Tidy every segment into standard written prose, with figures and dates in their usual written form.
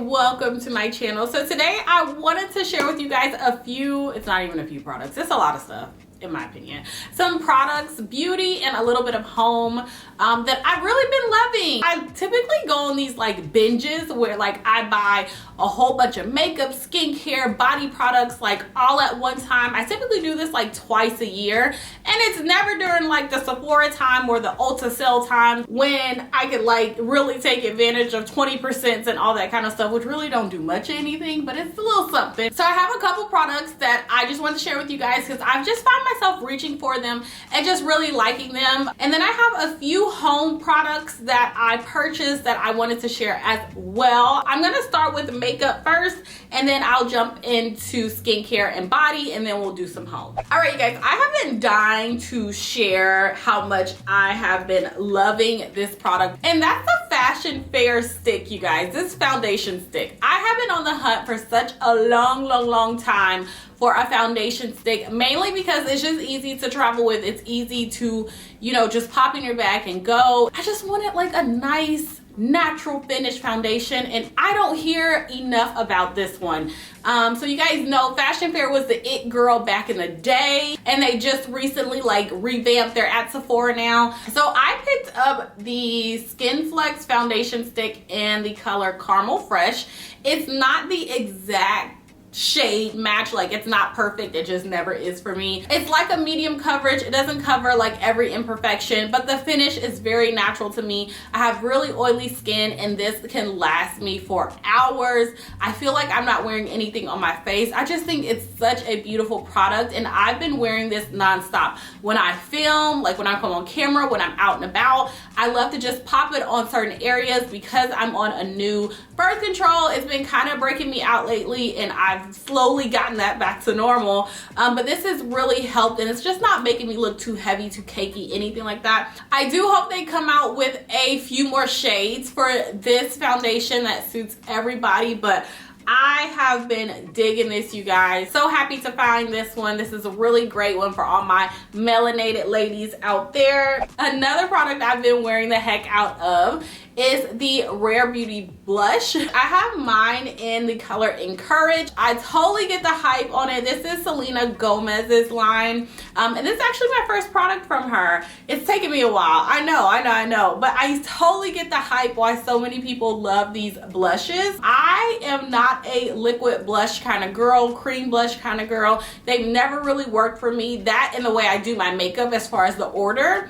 welcome to my channel. So today I wanted to share with you guys it's not even a few products, it's a lot of stuff in my opinion. Some products, beauty, and a little bit of home that I've really been loving. I typically go on these like binges where like I buy a whole bunch of makeup, skincare, body products like all at one time. I typically do this like twice a year, and it's never during like the Sephora time or the Ulta sale time when I could like really take advantage of 20% and all that kind of stuff, which really don't do much of anything, but it's a little something. So I have a couple products that I just want to share with you guys because I've just found myself reaching for them and just really liking them. And then I have a few home products that I purchased that I wanted to share as well. I'm gonna start with makeup first, and then I'll jump into skincare and body, and then we'll do some home. All right, you guys, I have been dying to share how much I have been loving this product, and that's the Fashion Fair stick, you guys. This foundation stick. I have been on the hunt for such a long time for a foundation stick, mainly because it's just easy to travel with. It's easy to, you know, just pop in your bag and go. I just wanted like a nice natural finish foundation, and I don't hear enough about this one. So you guys know Fashion Fair was the it girl back in the day, and they just recently like revamped. They're at Sephora now. So I picked up the Skin Flex foundation stick in the color Caramel Fresh. It's not the exact shade match, like it's not perfect, it just never is for me. It's like a medium coverage. It doesn't cover like every imperfection, but the finish is very natural to me. I have really oily skin, and this can last me for hours. I feel like I'm not wearing anything on my face. I just think it's such a beautiful product, and I've been wearing this nonstop. When I film, like when I come on camera, when I'm out and about, I love to just pop it on certain areas because I'm on a new birth control. It's been kind of breaking me out lately, and I've slowly gotten that back to normal, but this has really helped, and it's just not making me look too heavy, too cakey, anything like that. I do hope they come out with a few more shades for this foundation that suits everybody, but I have been digging this, you guys. So happy to find this one. This is a really great one for all my melanated ladies out there. Another product I've been wearing the heck out of is the Rare Beauty blush. I have mine in the color Encourage. I totally get the hype on it. This is Selena Gomez's line, and this is actually my first product from her. It's taken me a while. I know, but I totally get the hype why so many people love these blushes. I am not a liquid blush kind of girl, cream blush kind of girl. They've never really worked for me. That and the way I do my makeup as far as the order,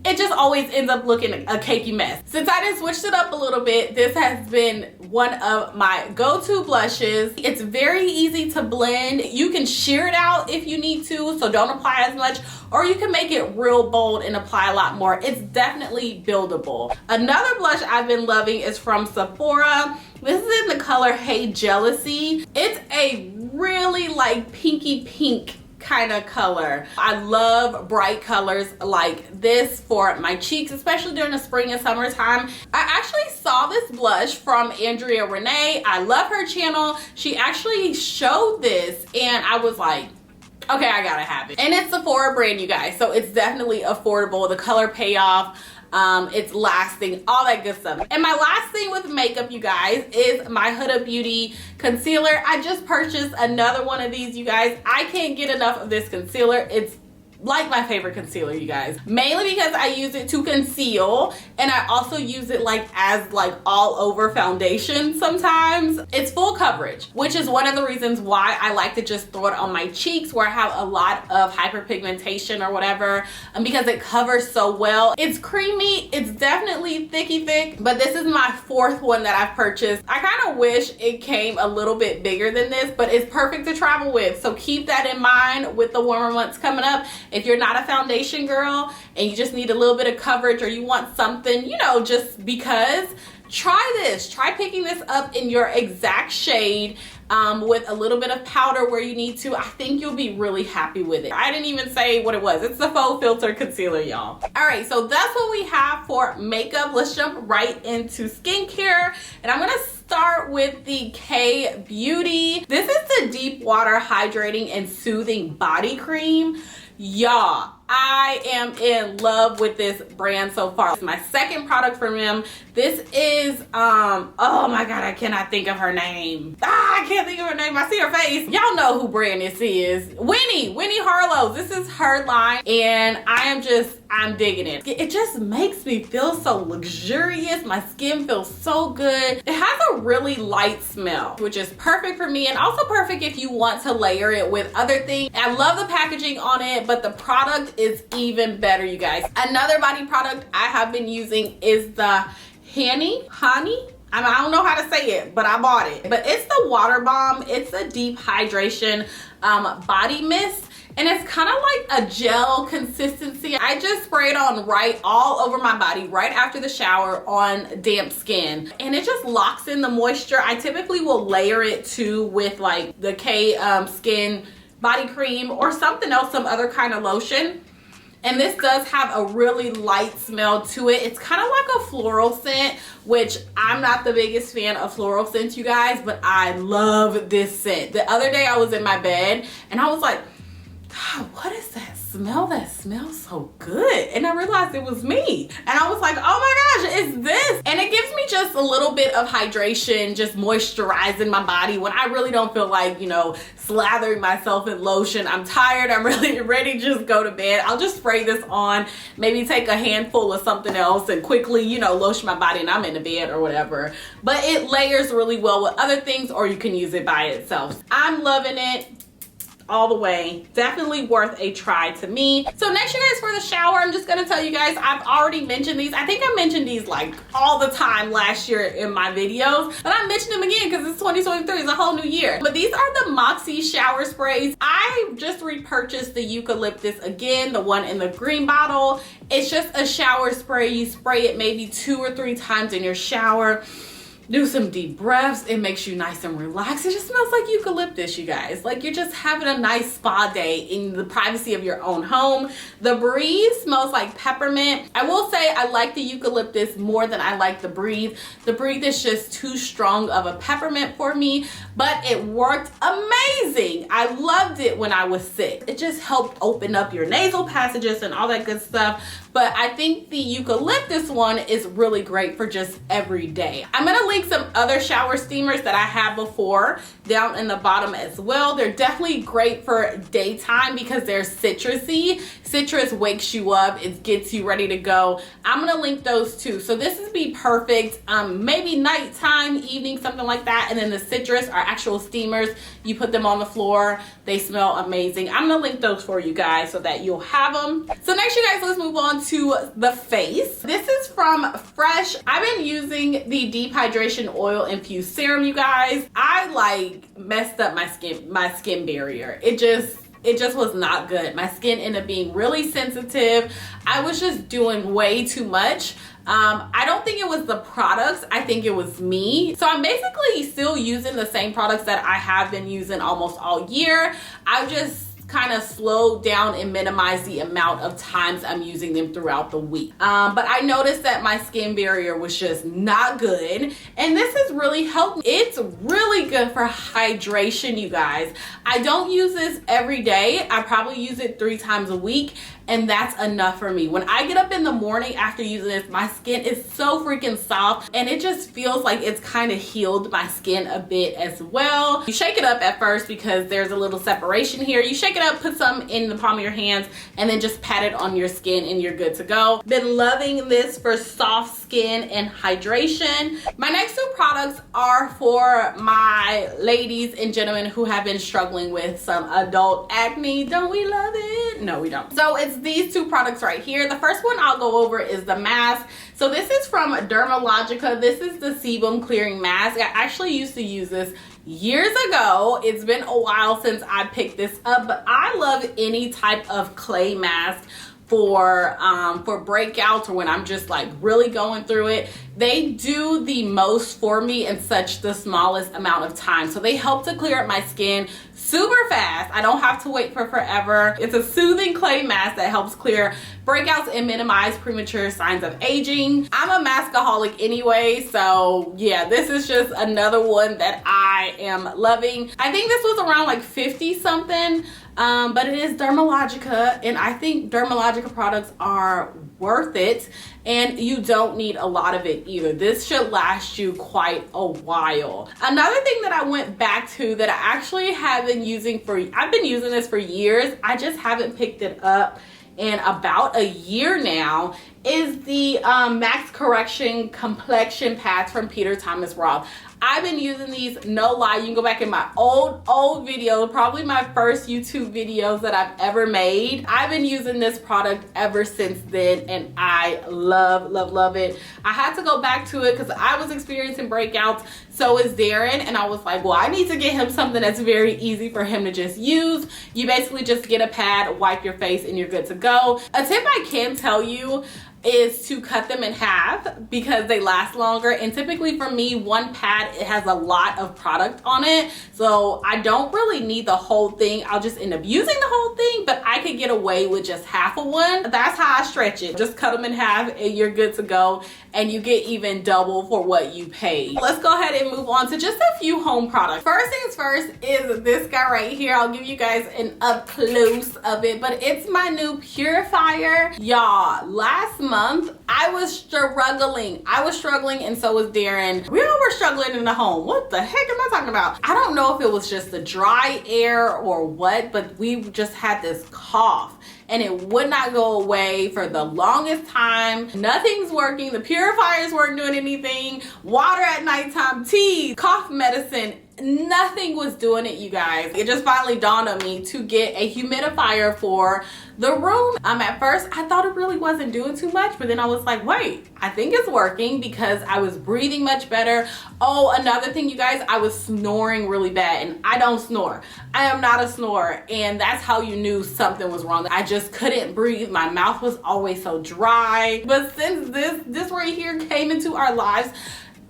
it just always ends up looking a cakey mess. Since I done switched it up a little bit, this has been one of my go-to blushes. It's very easy to blend. You can sheer it out if you need to, so don't apply as much, or you can make it real bold and apply a lot more. It's definitely buildable. Another blush I've been loving is from Sephora. This is in the color Hey Jealousy. It's a really like pinky pink kind of color. I love bright colors like this for my cheeks, especially during the spring and summertime. I actually saw this blush from Andrea Renee. I love her channel. She actually showed this, and I was like, okay, I gotta have it. And it's Sephora brand, you guys, so it's definitely affordable. The color payoff, it's lasting, all that good stuff. And my last thing with makeup, you guys, is my Huda Beauty concealer. I just purchased another one of these, you guys. I can't get enough of this concealer. It's like my favorite concealer, you guys, mainly because I use it to conceal, and I also use it like as like all over foundation sometimes. It's full coverage, which is one of the reasons why I like to just throw it on my cheeks where I have a lot of hyperpigmentation or whatever, because it covers so well. It's creamy, it's definitely thicky thick, but this is my fourth one that I've purchased. I kind of wish it came a little bit bigger than this, but it's perfect to travel with, so keep that in mind with the warmer months coming up. If you're not a foundation girl and you just need a little bit of coverage, or you want something, you know, just because, try this. Try picking this up in your exact shade with a little bit of powder where you need to. I think you'll be really happy with it. I didn't even say what it was. It's the Faux Filter Concealer, y'all. All right, so that's what we have for makeup. Let's jump right into skincare, and I'm gonna start with the K Beauty. This is the Deep Water Hydrating and Soothing Body Cream. Y'all, I am in love with this brand so far. It's my second product from them. This is, oh my God, I cannot think of her name. I can't think of her name. I see her face. Y'all know who brand this is. Winnie Harlow. This is her line, and I'm digging it. It just makes me feel so luxurious. My skin feels so good. It has a really light smell, which is perfect for me, and also perfect if you want to layer it with other things. I love the packaging on it, but the product is even better, you guys. Another body product I have been using is the honey. I don't know how to say it, but I bought it. But it's the Water Bomb. It's a deep hydration body mist. And it's kind of like a gel consistency. I just spray it on all over my body right after the shower on damp skin. And it just locks in the moisture. I typically will layer it too with like the Skin body cream or something else, some other kind of lotion. And this does have a really light smell to it. It's kind of like a floral scent, which I'm not the biggest fan of floral scents, you guys, but I love this scent. The other day I was in my bed and I was like, God, what is that smell? That smells so good. And I realized it was me. And I was like, oh my gosh, it's this. And it gives me just a little bit of hydration, just moisturizing my body when I really don't feel like, you know, slathering myself in lotion. I'm tired. I'm really ready to just go to bed. I'll just spray this on, maybe take a handful of something else and quickly, you know, lotion my body and I'm in the bed or whatever. But it layers really well with other things, or you can use it by itself. I'm loving it all the way. Definitely worth a try to me. So next, you guys, for the shower, I'm just gonna tell you guys, I've already mentioned these. I think I mentioned these like all the time last year in my videos, but I mentioned them again because it's 2023, it's a whole new year. But these are the Moxie shower sprays. I just repurchased the eucalyptus again, the one in the green bottle. It's just a shower spray. You spray it maybe 2 or 3 times in your shower. Do some deep breaths. It makes you nice and relaxed. It just smells like eucalyptus, you guys. Like you're just having a nice spa day in the privacy of your own home. The Breathe smells like peppermint. I will say I like the eucalyptus more than I like the Breathe. The Breathe is just too strong of a peppermint for me, but it worked amazing. I loved it when I was sick. It just helped open up your nasal passages and all that good stuff. But I think the eucalyptus one is really great for just every day. I'm gonna link some other shower steamers that I had before down in the bottom as well. They're definitely great for daytime because they're citrusy. Citrus wakes you up, it gets you ready to go. I'm gonna link those too. So this would be perfect, maybe nighttime, evening, something like that. And then the citrus are actual steamers. You put them on the floor, they smell amazing. I'm gonna link those for you guys so that you'll have them. So next, you guys, let's move on to the face. This is from Fresh. I've been using the Deep Hydration Oil Infused Serum, you guys. I like messed up my skin barrier. It just was not good. My skin ended up being really sensitive. I was just doing way too much. I don't think it was the products. I think it was me. So I'm basically still using the same products that I have been using almost all year. I've just kind of slow down and minimize the amount of times I'm using them throughout the week. But I noticed that my skin barrier was just not good, and this has really helped me. It's really good for hydration, you guys. I don't use this every day. I probably use it 3 times a week, and that's enough for me. When I get up in the morning after using this, my skin is so freaking soft, and it just feels like it's kind of healed my skin a bit as well. You shake it up at first because there's a little separation here. You shake it up, put some in the palm of your hands, and then just pat it on your skin and you're good to go. Been loving this for soft skin and hydration. My next 2 products are for my ladies and gentlemen who have been struggling with some adult acne. Don't we love it? No, we don't. So it's these 2 products right here. The first one I'll go over is the mask. So this is from Dermalogica. This is the sebum clearing mask. I actually used to use this years ago. It's been a while since I picked this up, but I love any type of clay mask for breakouts or when I'm just like really going through it. They do the most for me in such the smallest amount of time. So they help to clear up my skin super fast. I don't have to wait for forever. It's a soothing clay mask that helps clear breakouts and minimize premature signs of aging. I'm a maskaholic anyway, so yeah, this is just another one that I am loving. I think this was around like 50 something. but it is Dermalogica, and I think Dermalogica products are worth it, and you don't need a lot of it either. This should last you quite a while. Another thing that I went back to that I actually have been using I've been using this for years, I just haven't picked it up in about a year now, is the Max Correction Complexion pads from Peter Thomas Roth. I've been using these, no lie. You can go back in my old video, probably my first YouTube videos that I've ever made. I've been using this product ever since then, and I love it. I had to go back to it because I was experiencing breakouts. So is Darren, and I was like, well, I need to get him something that's very easy for him to just use. You basically just get a pad, wipe your face, and you're good to go. A tip I can tell you is to cut them in half because they last longer, and typically for me, one pad, it has a lot of product on it, so I don't really need the whole thing. I'll just end up using the whole thing, but I could get away with just half of one. That's how I stretch it. Just cut them in half and you're good to go, and you get even double for what you pay. Let's go ahead and move on to just a few home products. First things first is this guy right here. I'll give you guys an up close of it, but it's my new Purifier. Y'all, last month I was struggling, and so was Darren. We all were struggling in the home. What the heck am I talking about? I don't know if it was just the dry air or what, but we just had this cough and it would not go away for the longest time. Nothing's working. The purifiers weren't doing anything. Water at nighttime, tea, cough medicine, nothing was doing it, you guys. It just finally dawned on me to get a humidifier for the room. At first I thought it really wasn't doing too much, but then I was like, wait, I think it's working because I was breathing much better. Oh, another thing, you guys, I was snoring really bad, and I don't snore. I am not a snorer, and that's how you knew something was wrong. I just couldn't breathe. My mouth was always so dry. But since this right here came into our lives,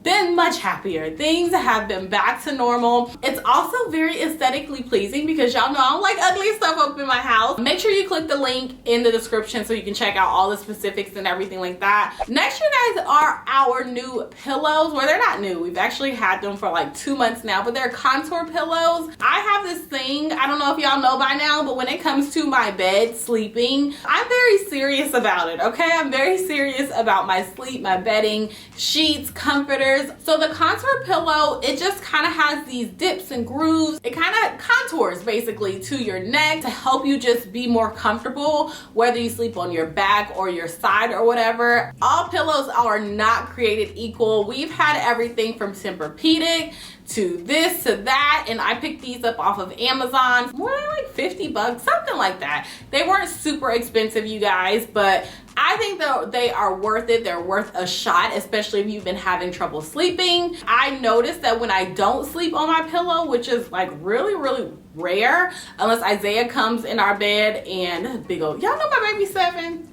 been much happier. Things have been back to normal. It's also very aesthetically pleasing because y'all know I don't like ugly stuff up in my house. Make sure you click the link in the description so you can check out all the specifics and everything like that. Next, you guys, are our new pillows. Well, they're not new. We've actually had them for like 2 months now, but they're contour pillows. I have this thing, I don't know if y'all know by now, but when it comes to my bed sleeping, I'm very serious about it, okay? I'm very serious about my sleep, my bedding, sheets, comforters. So the contour pillow, it just kind of has these dips and grooves. It kind of contours basically to your neck to help you just be more comfortable, whether you sleep on your back or your side or whatever. All pillows are not created equal. We've had everything from Tempur-Pedic to this to that, and I picked these up off of Amazon, more than like 50 bucks, something like that. They weren't super expensive, you guys, but I think that they are worth it. They're worth a shot, especially if you've been having trouble sleeping. I noticed that when I don't sleep on my pillow, which is like really rare, unless Isaiah comes in our bed and big old, y'all know my baby's seven.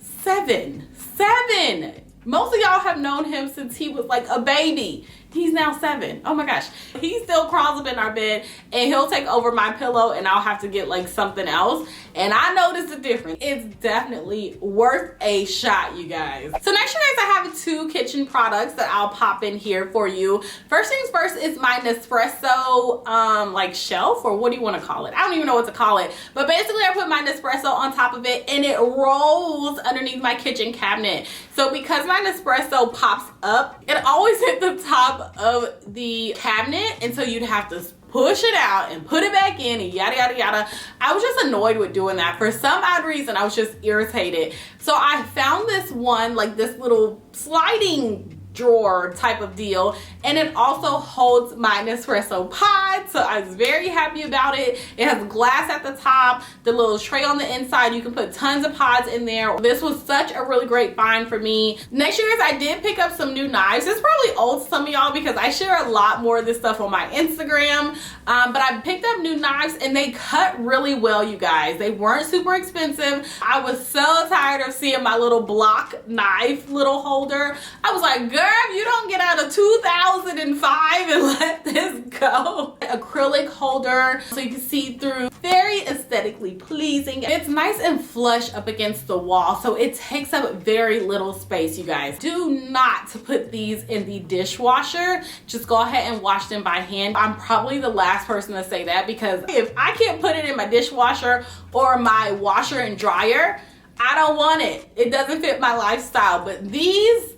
Most of y'all have known him since he was like a baby. He's now 7. Oh my gosh. He still crawls up in our bed and he'll take over my pillow, and I'll have to get like something else. And I noticed the difference. It's definitely worth a shot, you guys. So next, you guys, I have 2 kitchen products that I'll pop in here for you. First things first is my Nespresso like shelf, or what do you want to call it? I don't even know what to call it. But basically I put my Nespresso on top of it and it rolls underneath my kitchen cabinet. So because my Nespresso pops up, it always hit the top of the cabinet, and so you'd have to push it out and put it back in and yada. I was just annoyed with doing that. For some odd reason, I was just irritated. So I found this one, like this little sliding drawer type of deal, and it also holds my Nespresso pod, so I was very happy about it. It has glass at the top, the little tray on the inside. You can put tons of pods in there. This was such a really great find for me. Next, you guys, I did pick up some new knives. It's probably old to some of y'all because I share a lot more of this stuff on my Instagram, but I picked up new knives and they cut really well, you guys. They weren't super expensive. I was so tired of seeing my little block knife little holder. I was like, girl, if you don't get out a $2,000 2005 and let this go. Acrylic holder so you can see through. Very aesthetically pleasing. It's nice and flush up against the wall, so it takes up very little space, you guys. Do not put these in the dishwasher. Just go ahead and wash them by hand. I'm probably the last person to say that, because if I can't put it in my dishwasher or my washer and dryer, I don't want it. It doesn't fit my lifestyle. But these,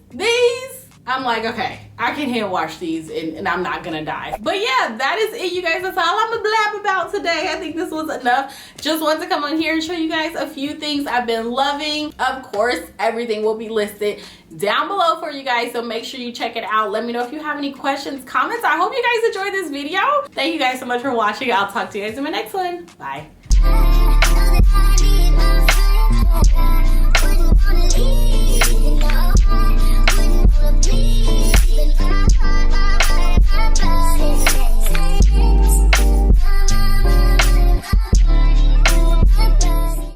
I'm like, okay, I can hand wash these and I'm not gonna die. But yeah, that is it, you guys. That's all I'm gonna blab about today. I think this was enough. Just wanted to come on here and show you guys a few things I've been loving. Of course, everything will be listed down below for you guys, so make sure you check it out. Let me know if you have any questions, comments. I hope you guys enjoyed this video. Thank you guys so much for watching. I'll talk to you guys in my next one. Bye.